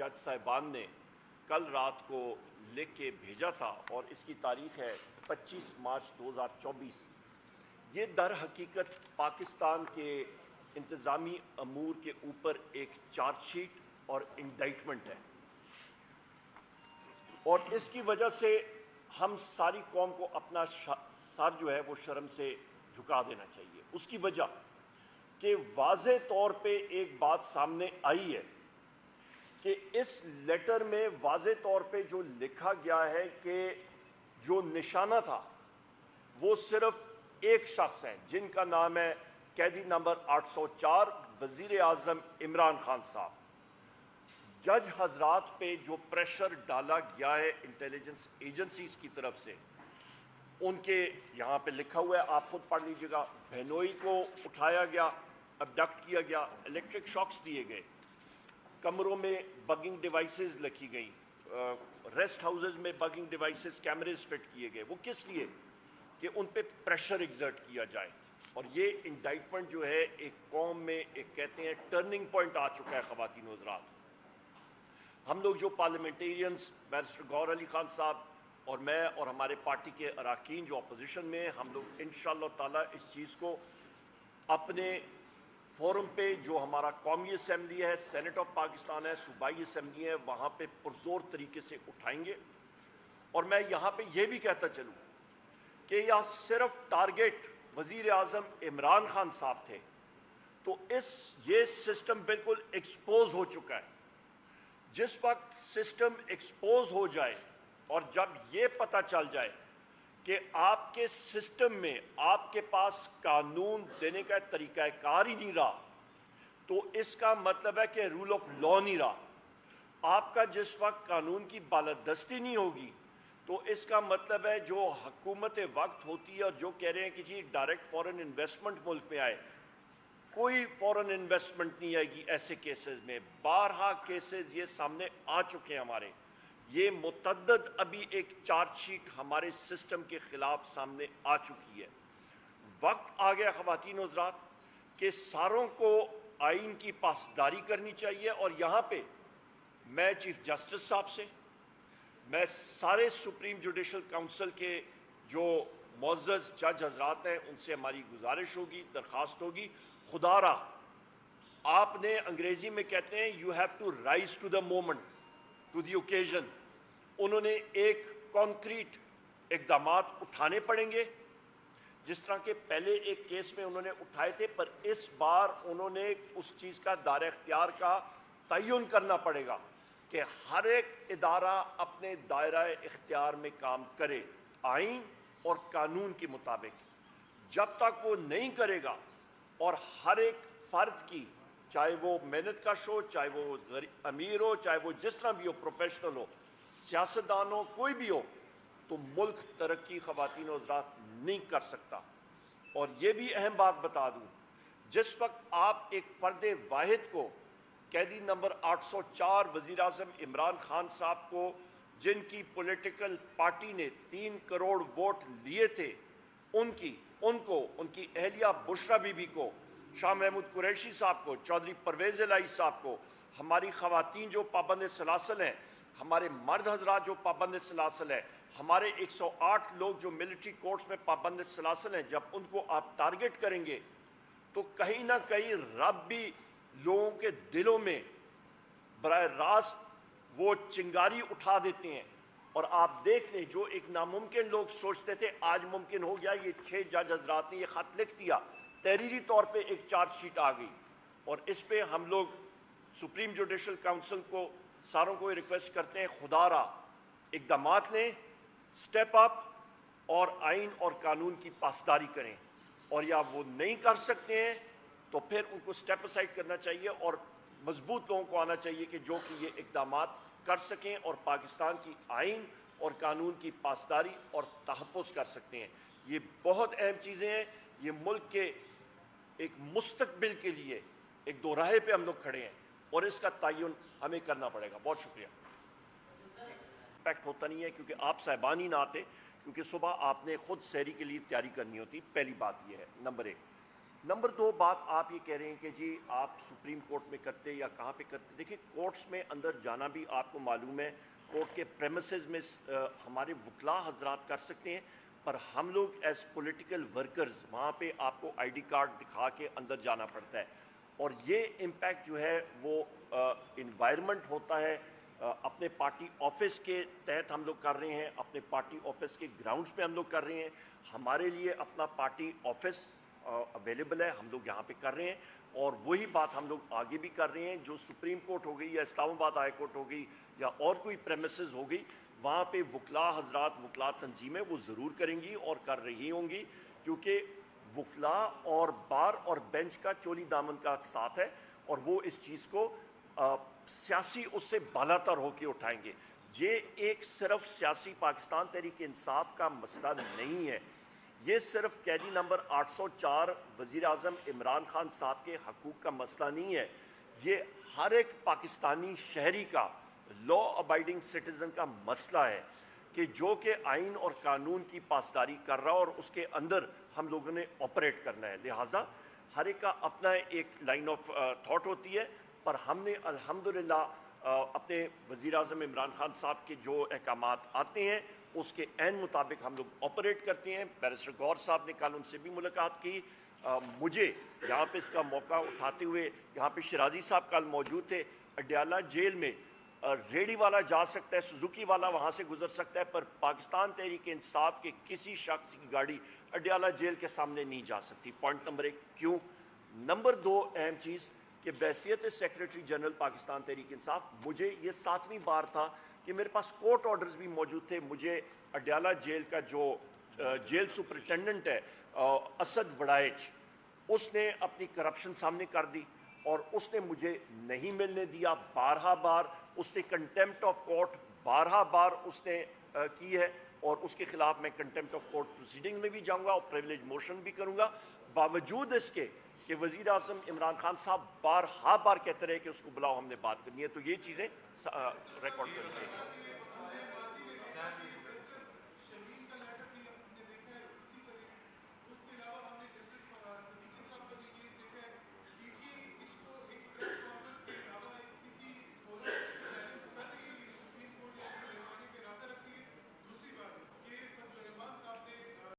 جج صاحبان نے کل رات کو لکھ کے بھیجا تھا اور اس کی تاریخ ہے 25 مارچ 2024۔ یہ در حقیقت پاکستان کے انتظامی امور کے اوپر ایک چارج شیٹ اور انڈائٹمنٹ ہے، اور اس کی وجہ سے ہم ساری قوم کو اپنا سر جو ہے وہ شرم سے جھکا دینا چاہیے۔ اس کی وجہ کہ واضح طور پہ ایک بات سامنے آئی ہے کہ اس لیٹر میں واضح طور پہ جو لکھا گیا ہے کہ جو نشانہ تھا وہ صرف ایک شخص ہے جن کا نام ہے قیدی نمبر 804 وزیر اعظم عمران خان صاحب۔ جج حضرات پہ جو پریشر ڈالا گیا ہے انٹیلیجنس ایجنسیز کی طرف سے، ان کے یہاں پہ لکھا ہوا ہے، آپ خود پڑھ لیجئے گا۔ بہنوئی کو اٹھایا گیا، ابڈکٹ کیا گیا، الیکٹرک شاکس دیے گئے، کمروں میں بگنگ ڈیوائسز لکھی گئیں، ریسٹ ہاؤسز میں بگنگ ڈیوائسز کیمریز فٹ کیے گئے۔ وہ کس لیے؟ کہ ان پہ پریشر ایگزرٹ کیا جائے۔ اور یہ انڈائٹمنٹ جو ہے ایک قوم میں ایک کہتے ہیں ٹرننگ پوائنٹ آ چکا ہے۔ خواتین و حضرات، ہم لوگ جو پارلیمنٹیرینز بیرسٹر گور علی خان صاحب اور میں اور ہمارے پارٹی کے اراکین جو اپوزیشن میں ہیں، ہم لوگ انشاءاللہ تعالی اس چیز کو اپنے فورم پہ جو ہمارا قومی اسمبلی ہے، سینٹ آف پاکستان ہے، صوبائی اسمبلی ہے، وہاں پہ پرزور طریقے سے اٹھائیں گے۔ اور میں یہاں پہ یہ بھی کہتا چلوں کہ یہ صرف ٹارگیٹ وزیر اعظم عمران خان صاحب تھے، تو یہ سسٹم بالکل ایکسپوز ہو چکا ہے۔ جس وقت سسٹم ایکسپوز ہو جائے اور جب یہ پتہ چل جائے کہ آپ کے سسٹم میں آپ کے پاس قانون دینے کا طریقہ کار ہی نہیں رہا، تو اس کا مطلب ہے کہ رول آف لا نہیں رہا۔ آپ کا جس وقت قانون کی بالادستی نہیں ہوگی، تو اس کا مطلب ہے جو حکومت وقت ہوتی ہے اور جو کہہ رہے ہیں کہ جی ڈائریکٹ فورن انویسٹمنٹ ملک میں آئے، کوئی فورن انویسٹمنٹ نہیں آئے گی ایسے کیسز میں۔ بارہا کیسز یہ سامنے آ چکے ہیں ہمارے۔ یہ متعدد ابھی ایک چارج شیٹ ہمارے سسٹم کے خلاف سامنے آ چکی ہے۔ وقت آ گیا خواتین و حضرات کہ ساروں کو آئین کی پاسداری کرنی چاہیے۔ اور یہاں پہ میں چیف جسٹس صاحب سے، میں سارے سپریم جوڈیشل کونسل کے جو معزز جج حضرات ہیں ان سے ہماری گزارش ہوگی، درخواست ہوگی، خدا را آپ نے انگریزی میں کہتے ہیں you have to rise to the moment, to the occasion. انہوں نے ایک کانکریٹ اقدامات اٹھانے پڑیں گے، جس طرح کہ پہلے ایک کیس میں انہوں نے اٹھائے تھے، پر اس بار انہوں نے اس چیز کا دائرہ اختیار کا تعین کرنا پڑے گا کہ ہر ایک ادارہ اپنے دائرہ اختیار میں کام کرے آئین اور قانون کے مطابق۔ جب تک وہ نہیں کرے گا اور ہر ایک فرد کی، چاہے وہ محنت کش ہو، چاہے وہ امیر ہو، چاہے وہ جس طرح بھی ہو، پروفیشنل ہو، سیاستدان ہو، کوئی بھی ہو، تو ملک ترقی خواتین و حضرات نہیں کر سکتا۔ اور یہ بھی اہم بات بتا دوں، جس وقت آپ ایک فرد واحد کو، قیدی نمبر 804 وزیر اعظم عمران خان صاحب کو، جن کی پولیٹیکل پارٹی نے 3 کروڑ ووٹ لیے تھے، ان کی اہلیہ بشرا بی بی کو، شاہ محمود قریشی صاحب کو، چودھری پرویز الہی صاحب کو، ہماری خواتین جو پابند سلاسل ہیں، ہمارے مرد حضرات جو پابند سلاسل ہیں، ہمارے 108 لوگ جو ملٹری کورٹس میں پابند سلاسل ہیں، جب ان کو آپ ٹارگٹ کریں گے تو کہیں نہ کہیں رب بھی لوگوں کے دلوں میں براہ راست وہ چنگاری اٹھا دیتے ہیں۔ اور آپ دیکھ لیں، جو ایک ناممکن لوگ سوچتے تھے آج ممکن ہو گیا۔ یہ 6 جج حضرات نے یہ خط لکھ دیا، تحریری طور پہ ایک چارج شیٹ آ گئی، اور اس پہ ہم لوگ سپریم جوڈیشل کونسل کو ساروں کو ریکویسٹ کرتے ہیں، خدا را اقدامات لیں، سٹیپ اپ، اور آئین اور قانون کی پاسداری کریں۔ اور یا وہ نہیں کر سکتے ہیں تو پھر ان کو سٹیپ اسائڈ کرنا چاہیے، اور مضبوط لوگوں کو آنا چاہیے کہ جو کہ یہ اقدامات کر سکیں اور پاکستان کی آئین اور قانون کی پاسداری اور تحفظ کر سکتے ہیں۔ یہ بہت اہم چیزیں ہیں۔ یہ ملک کے ایک مستقبل کے لیے ایک دو راہے پہ ہم لوگ کھڑے ہیں، اور اس کا تعین ہمیں کرنا پڑے گا۔ بہت شکریہ۔ امپیکٹ ہوتا نہیں ہے کیونکہ آپ صاحبان ہی نہ آتے، کیونکہ صبح آپ نے خود سحری کے لیے تیاری کرنی ہوتی۔ پہلی بات یہ ہے۔ نمبر 1 نمبر دو بات آپ یہ کہہ رہے ہیں کہ جی آپ سپریم کورٹ میں کرتے یا کہاں پہ کرتے. دیکھیں کورٹس میں اندر جانا بھی آپ کو معلوم ہے, کورٹ کے پریمیسز میں ہمارے وکلاء حضرات کر سکتے ہیں, پر ہم لوگ ایز پولیٹیکل ورکرز وہاں پہ آپ کو آئی ڈی کارڈ دکھا کے اندر جانا پڑتا ہے. اور یہ امپیکٹ جو ہے وہ انوائرمنٹ ہوتا ہے. اپنے پارٹی آفس کے تحت ہم لوگ کر رہے ہیں, اپنے پارٹی آفس کے گراؤنڈز پہ ہم لوگ کر رہے ہیں. ہمارے لیے اپنا پارٹی آفس اویلیبل ہے, ہم لوگ یہاں پہ کر رہے ہیں, اور وہی بات ہم لوگ آگے بھی کر رہے ہیں. جو سپریم کورٹ ہو گئی یا اسلام آباد ہائی کورٹ ہو گئی یا اور کوئی پریمیسز ہو گئی, وہاں پہ وکلاء حضرات, وکلاء تنظیمیں وہ ضرور کریں گی اور کر رہی ہوں گی, کیونکہ وکلاء اور بار اور بینچ کا چولی دامن کا ساتھ ہے, اور وہ اس چیز کو سیاسی اس سے بالاتر ہو کے اٹھائیں گے. یہ ایک صرف سیاسی پاکستان تحریک انصاف کا مسئلہ نہیں ہے, یہ صرف قیدی نمبر 804 وزیر اعظم عمران خان صاحب کے حقوق کا مسئلہ نہیں ہے, یہ ہر ایک پاکستانی شہری کا, لا ابائڈنگ سٹیزن کا مسئلہ ہے, کہ جو کہ آئین اور قانون کی پاسداری کر رہا اور اس کے اندر ہم لوگوں نے آپریٹ کرنا ہے. لہٰذا ہر ایک کا اپنا ایک لائن آف تھاٹ ہوتی ہے, پر ہم نے الحمدللہ اپنے وزیر اعظم عمران خان صاحب کے جو احکامات آتے ہیں اس کے عین مطابق ہم لوگ آپریٹ کرتے ہیں. بیرسٹر غور صاحب نے کل ان سے بھی ملاقات کی. مجھے یہاں پہ اس کا موقع اٹھاتے ہوئے, یہاں پہ شرازی صاحب کل موجود تھے, اڈیالہ جیل میں ریڑھی والا جا سکتا ہے, سزوکی والا وہاں سے گزر سکتا ہے, پر پاکستان تحریک انصاف کے کسی شخص کی گاڑی اڈیالہ جیل کے سامنے نہیں جا سکتی. Point number 1. کیوں؟ نمبر 2 اہم چیز کہ بحیثیت سیکریٹری جنرل پاکستان تحریک انصاف مجھے یہ 7ویں بار تھا کہ میرے پاس کورٹ آرڈرز بھی موجود تھے. مجھے اڈیالہ جیل کا جو جیل سپرنٹینڈنٹ ہے اسد وڑائچ, اس نے اپنی کرپشن سامنے کر دی اور اس نے مجھے نہیں ملنے دیا. بارہا بار اس نے کنٹیمپٹ آف کورٹ بارہا بار اس نے کی ہے, اور اس کے خلاف میں کنٹیمپٹ آف کورٹ پروسیڈنگ میں بھی جاؤں گا اور پریویلیج موشن بھی کروں گا, باوجود اس کے کہ وزیر اعظم عمران خان صاحب بارہا بار کہتے رہے کہ اس کو بلاؤ, ہم نے بات کرنی ہے. تو یہ چیزیں ریکارڈ کرنی چاہیے.